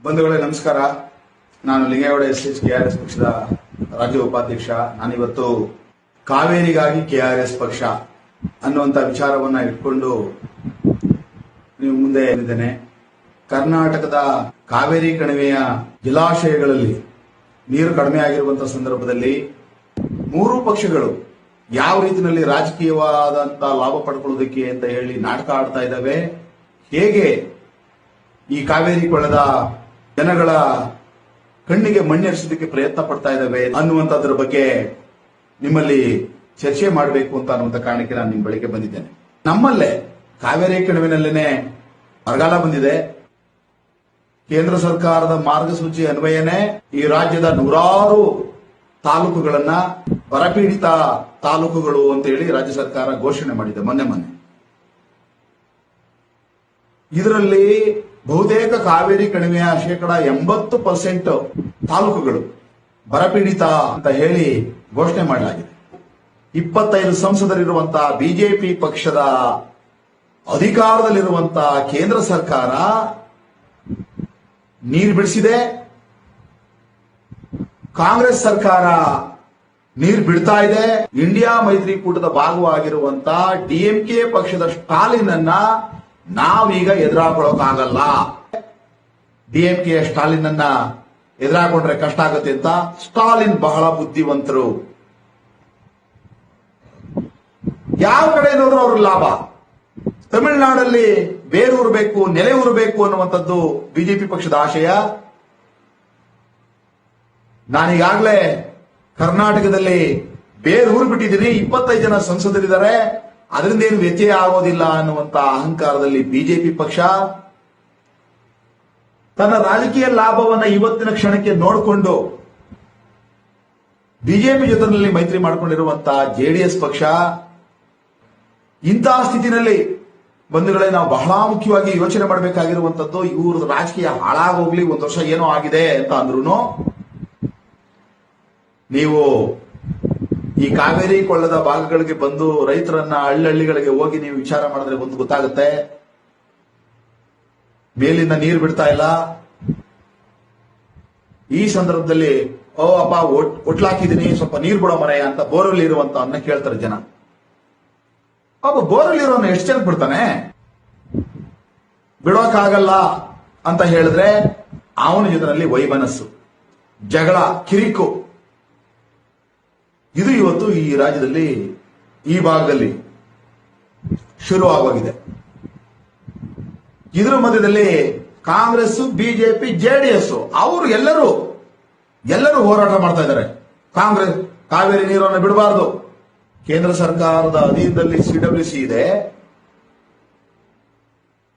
ಬಂಧುಗಳೇ ನಮಸ್ಕಾರ. ನಾನು ಲಿಂಗೇಗೌಡ ಎಸ್ ಕೆಆರ್ಎಸ್ ಪಕ್ಷದ ರಾಜ್ಯ ಉಪಾಧ್ಯಕ್ಷ. ನಾನಿವತ್ತು ಕಾವೇರಿಗಾಗಿ ಕೆಆರ್ಎಸ್ ಪಕ್ಷ ಅನ್ನುವಂತ ವಿಚಾರವನ್ನ ಇಟ್ಕೊಂಡು ನೀವು ಮುಂದೆ ಬಂದಿದ್ದೇನೆ. ಕರ್ನಾಟಕದ ಕಾವೇರಿ ಕಣಿವೆಯ ಜಲಾಶಯಗಳಲ್ಲಿ ನೀರು ಕಡಿಮೆ ಆಗಿರುವಂತಹ ಸಂದರ್ಭದಲ್ಲಿ ಮೂರು ಪಕ್ಷಗಳು ಯಾವ ರೀತಿಯಲ್ಲಿ ರಾಜಕೀಯವಾದಂತಹ ಲಾಭ ಪಡ್ಕೊಳ್ಳೋದಕ್ಕೆ ಅಂತ ಹೇಳಿ ನಾಟಕ ಆಡ್ತಾ ಇದ್ದಾವೆ, ಹೇಗೆ ಈ ಕಾವೇರಿ ಕೊಳ್ಳದ ಜನಗಳ ಕಣ್ಣಿಗೆ ಮಣ್ಣೆರಿಸೋದಕ್ಕೆ ಪ್ರಯತ್ನ ಪಡ್ತಾ ಇದ್ದಾವೆ ಅನ್ನುವಂಥದ್ರ ಬಗ್ಗೆ ನಿಮ್ಮಲ್ಲಿ ಚರ್ಚೆ ಮಾಡಬೇಕು ಅಂತ ಅನ್ನುವಂಥ ಕಾರಣಕ್ಕೆ ನಾನು ನಿಮ್ಮ ಬಳಿಗೆ ಬಂದಿದ್ದೇನೆ. ನಮ್ಮಲ್ಲೇ ಕಾವೇರಿ ಕಣಿವೆನಲ್ಲೇನೆ ಬರಗಾಲ ಬಂದಿದೆ. ಕೇಂದ್ರ ಸರ್ಕಾರದ ಮಾರ್ಗಸೂಚಿ ಅನ್ವಯನೇ ಈ ರಾಜ್ಯದ ನೂರಾರು ತಾಲೂಕುಗಳನ್ನ ಬರಪೀಡಿತ ತಾಲೂಕುಗಳು ಅಂತ ಹೇಳಿ ರಾಜ್ಯ ಸರ್ಕಾರ ಘೋಷಣೆ ಮಾಡಿದೆ ಮೊನ್ನೆ. ಇದರಲ್ಲಿ ಬಹುತೇಕ ಕಾವೇರಿ ಕಣಿವೆಯ 80% ತಾಲೂಕುಗಳು ಬರಪೀಡಿತ ಅಂತ ಹೇಳಿ ಘೋಷಣೆ ಮಾಡಲಾಗಿದೆ. 25 ಸಂಸದರಿರುವಂತಹ ಬಿಜೆಪಿ ಪಕ್ಷದ ಅಧಿಕಾರದಲ್ಲಿರುವಂತಹ ಕೇಂದ್ರ ಸರ್ಕಾರ ನೀರು ಬಿಡಿಸಿದೆ, ಕಾಂಗ್ರೆಸ್ ಸರ್ಕಾರ ನೀರು ಬಿಡ್ತಾ ಇದೆ. ಇಂಡಿಯಾ ಮೈತ್ರಿಕೂಟದ ಭಾಗವಾಗಿರುವಂತಹ ಡಿಎಂಕೆ ಪಕ್ಷದ ಸ್ಟಾಲಿನ್ ಅನ್ನ ನಾವೀಗ ಎದುರಾಕೊಳ್ಳೋಕ್ಕಾಗಲ್ಲ. ಡಿಎಂಕೆ ಸ್ಟಾಲಿನ್ ಅನ್ನ ಎದುರಾಕೊಂಡ್ರೆ ಕಷ್ಟ ಆಗುತ್ತೆ ಅಂತ ಸ್ಟಾಲಿನ್ ಬಹಳ ಬುದ್ಧಿವಂತರು. ಯಾವ ಕಡೆ ನೋಡ್ರು ಅವ್ರ ಲಾಭ. ತಮಿಳುನಾಡಲ್ಲಿ ಬೇರೂರಬೇಕು, ನೆಲೆ ಊರಬೇಕು ಅನ್ನುವಂಥದ್ದು ಬಿಜೆಪಿ ಪಕ್ಷದ ಆಶಯ. ನಾನೀಗಾಗಲೇ ಕರ್ನಾಟಕದಲ್ಲಿ ಬೇರೂರು ಬಿಟ್ಟಿದ್ದೀನಿ. 25 ಜನ ಸಂಸದರಿದ್ದಾರೆ, ಅದರಿಂದ ಏನು ವ್ಯತ್ಯಯ ಆಗೋದಿಲ್ಲ ಅನ್ನುವಂತ ಅಹಂಕಾರದಲ್ಲಿ ಬಿಜೆಪಿ ಪಕ್ಷ ತನ್ನ ರಾಜಕೀಯ ಲಾಭವನ್ನ ಇವತ್ತಿನ ಕ್ಷಣಕ್ಕೆ ನೋಡಿಕೊಂಡು ಬಿಜೆಪಿ ಜೊತೆಯಲ್ಲಿ ಮೈತ್ರಿ ಮಾಡಿಕೊಂಡಿರುವಂತಹ ಜೆಡಿಎಸ್ ಪಕ್ಷ ಇಂತಹ ಸ್ಥಿತಿನಲ್ಲಿ ಬಂಧುಗಳೇ ನಾವು ಬಹಳ ಮುಖ್ಯವಾಗಿ ಯೋಚನೆ ಮಾಡಬೇಕಾಗಿರುವಂತದ್ದು, ಇವ್ರ ರಾಜಕೀಯ ಹಾಳಾಗೋಗ್ಲಿ, 1 ವರ್ಷ ಏನೋ ಆಗಿದೆ ಅಂತ ಅಂದ್ರೂ ನೀವು ಈ ಕಾವೇರಿ ಕೊಳ್ಳದ ಭಾಗಗಳಿಗೆ ಬಂದು ರೈತರನ್ನ ಹಳ್ಳಿಗಳಿಗೆ ಹೋಗಿ ನೀವು ವಿಚಾರ ಮಾಡಿದ್ರೆ ಒಂದು ಗೊತ್ತಾಗುತ್ತೆ. ಮೇಲಿಂದ ನೀರು ಬಿಡ್ತಾ ಇಲ್ಲ. ಈ ಸಂದರ್ಭದಲ್ಲಿ ಓ ಅಪ್ಪ ಒಟ್ಲಾಕಿದೀನಿ, ಸ್ವಲ್ಪ ನೀರು ಬಿಡೋ ಮನೆಯ ಅಂತ ಬೋರಲ್ಲಿ ಇರುವಂತ ಅನ್ನ ಕೇಳ್ತಾರೆ ಜನ. ಅಪ್ಪ ಬೋರಲ್ಲಿ ಇರೋನ್ನ ಎಷ್ಟು ಜನ ಬಿಡ್ತಾನೆ? ಬಿಡೋಕ್ಕಾಗಲ್ಲ ಅಂತ ಹೇಳಿದ್ರೆ ಅವನ ಜೊತೆನಲ್ಲಿ ವೈಮನಸ್ಸು, ಜಗಳ, ಕಿರಿಕು. ಇದು ಇವತ್ತು ಈ ರಾಜ್ಯದಲ್ಲಿ ಈ ಭಾಗದಲ್ಲಿ ಶುರು ಆಗೋಗಿದೆ. ಇದರ ಮಧ್ಯದಲ್ಲಿ ಕಾಂಗ್ರೆಸ್, ಬಿಜೆಪಿ, ಜೆಡಿಎಸ್ ಅವರು ಎಲ್ಲರೂ ಹೋರಾಟ ಮಾಡ್ತಾ ಇದ್ದಾರೆ. ಕಾಂಗ್ರೆಸ್ ಕಾವೇರಿ ನೀರನ್ನು ಬಿಡಬಾರದು. ಕೇಂದ್ರ ಸರ್ಕಾರದ ಅಧೀನದಲ್ಲಿ ಸಿಡಬ್ಲ್ಯೂಸಿ ಇದೆ.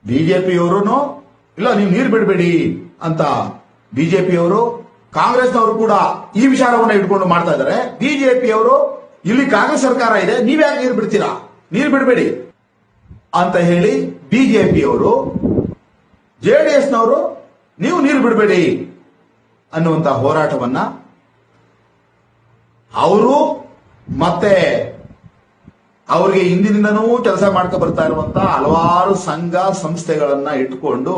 ಬಿಜೆಪಿಯವರು ಇಲ್ಲ ನೀವು ನೀರು ಬಿಡಬೇಡಿ ಅಂತ ಬಿಜೆಪಿಯವರು, ಕಾಂಗ್ರೆಸ್ನವರು ಕೂಡ ಈ ವಿಚಾರವನ್ನ ಇಟ್ಕೊಂಡು ಮಾಡ್ತಾ ಇದ್ದಾರೆ. ಬಿಜೆಪಿಯವರು ಇಲ್ಲಿ ಕಾಂಗ್ರೆಸ್ ಸರ್ಕಾರ ಇದೆ, ನೀವ್ಯಾಕೆ ನೀರು ಬಿಡ್ತೀರಾ, ನೀರು ಬಿಡಬೇಡಿ ಅಂತ ಹೇಳಿ ಬಿಜೆಪಿಯವರು, ಜೆಡಿಎಸ್ನವರು ನೀವು ನೀರು ಬಿಡಬೇಡಿ ಅನ್ನುವಂತ ಹೋರಾಟವನ್ನ ಅವರು ಮತ್ತೆ ಅವರಿಗೆ ಹಿಂದಿನಿಂದನೂ ಕೆಲಸ ಮಾಡ್ಕೊ ಬರ್ತಾ ಇರುವಂತಹ ಹಲವಾರು ಸಂಘ ಸಂಸ್ಥೆಗಳನ್ನ ಇಟ್ಕೊಂಡು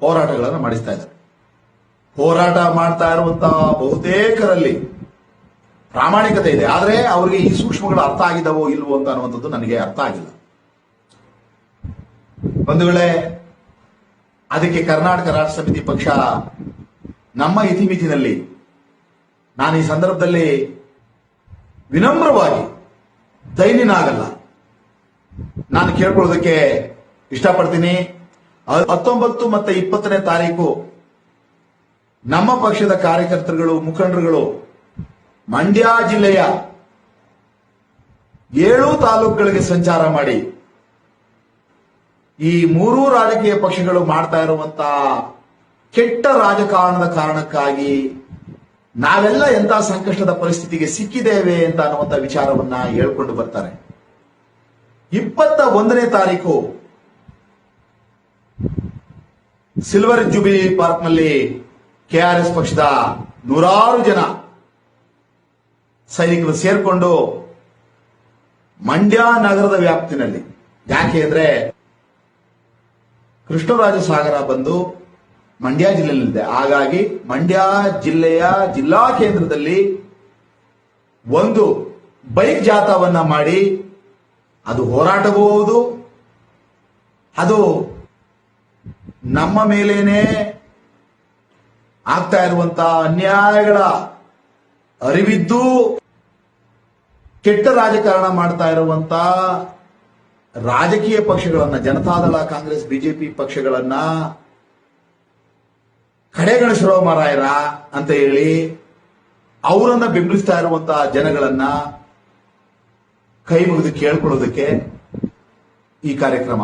ಹೋರಾಟಗಳನ್ನ ಮಾಡಿಸ್ತಾ ಇದ್ದಾರೆ. ಹೋರಾಟ ಮಾಡ್ತಾ ಇರುವಂತಹ ಬಹುತೇಕರಲ್ಲಿ ಪ್ರಾಮಾಣಿಕತೆ ಇದೆ, ಆದ್ರೆ ಅವರಿಗೆ ಈ ಸೂಕ್ಷ್ಮಗಳು ಅರ್ಥ ಆಗಿದ್ದಾವೋ ಇಲ್ವೋ ಅಂತ ಅನ್ನುವಂಥದ್ದು ನನಗೆ ಅರ್ಥ ಆಗಿಲ್ಲ. ಬಂಧುಗಳೇ, ಅದಕ್ಕೆ ಕರ್ನಾಟಕ ರಾಷ್ಟ್ರ ಸಮಿತಿ ಪಕ್ಷ ನಮ್ಮ ಇತಿಮಿತಿನಲ್ಲಿ ನಾನು ಈ ಸಂದರ್ಭದಲ್ಲಿ ವಿನಮ್ರವಾಗಿ ದೈನ್ಯನಾಗಲ್ಲ, ನಾನು ಕೇಳ್ಕೊಳ್ಳೋದಕ್ಕೆ ಇಷ್ಟಪಡ್ತೀನಿ. 19 ಮತ್ತು 20ನೇ ತಾರೀಕು ನಮ್ಮ ಪಕ್ಷದ ಕಾರ್ಯಕರ್ತರುಗಳು, ಮುಖಂಡರುಗಳು ಮಂಡ್ಯ ಜಿಲ್ಲೆಯ 7 ತಾಲೂಕುಗಳಿಗೆ ಸಂಚಾರ ಮಾಡಿ ಈ 3 ರಾಜಕೀಯ ಪಕ್ಷಗಳು ಮಾಡ್ತಾ ಇರುವಂತಹ ಕೆಟ್ಟ ರಾಜಕಾರಣದ ಕಾರಣಕ್ಕಾಗಿ ನಾವೆಲ್ಲ ಎಂತ ಸಂಕಷ್ಟದ ಪರಿಸ್ಥಿತಿಗೆ ಸಿಕ್ಕಿದ್ದೇವೆ ಅಂತ ಅನ್ನುವಂಥ ವಿಚಾರವನ್ನ ಹೇಳ್ಕೊಂಡು ಬರ್ತಾರೆ. 21ನೇ ತಾರೀಕು ಸಿಲ್ವರ್ ಜುಬಿಲಿ ಪಾರ್ಕ್ನಲ್ಲಿ ಕೆಆರ್ಎಸ್ ಪಕ್ಷದ ನೂರಾರು ಜನ ಸೈನಿಕರು ಸೇರ್ಕೊಂಡು ಮಂಡ್ಯ ನಗರದ ವ್ಯಾಪ್ತಿನಲ್ಲಿ, ಯಾಕೆ ಅಂದ್ರೆ ಕೃಷ್ಣರಾಜ ಸಾಗರ ಬಂದು ಮಂಡ್ಯ ಜಿಲ್ಲೆಯಲ್ಲಿದೆ. ಹಾಗಾಗಿ ಮಂಡ್ಯ ಜಿಲ್ಲೆಯ ಜಿಲ್ಲಾ ಕೇಂದ್ರದಲ್ಲಿ ಒಂದು ಬೈಕ್ ಜಾಥಾವನ್ನ ಮಾಡಿ, ಅದು ಹೋರಾಟವೂ ಹೌದು, ಅದು ನಮ್ಮ ಮೇಲೇನೆ ಆಗ್ತಾ ಇರುವಂತಹ ಅನ್ಯಾಯಗಳ ಅರಿವಿದ್ದು ಕೆಟ್ಟ ರಾಜಕಾರಣ ಮಾಡ್ತಾ ಇರುವಂತ ರಾಜಕೀಯ ಪಕ್ಷಗಳನ್ನ, ಜನತಾದಳ, ಕಾಂಗ್ರೆಸ್, ಬಿಜೆಪಿ ಪಕ್ಷಗಳನ್ನ ಕಡೆಗಣಿಸಿರೋ ಮಾರಾಯರ ಅಂತ ಹೇಳಿ ಅವರನ್ನ ಬೆಂಬಲಿಸ್ತಾ ಇರುವಂತಹ ಜನಗಳನ್ನ ಕೈ ಮುಗಿದು ಕೇಳ್ಕೊಳ್ಳೋದಕ್ಕೆ ಈ ಕಾರ್ಯಕ್ರಮ.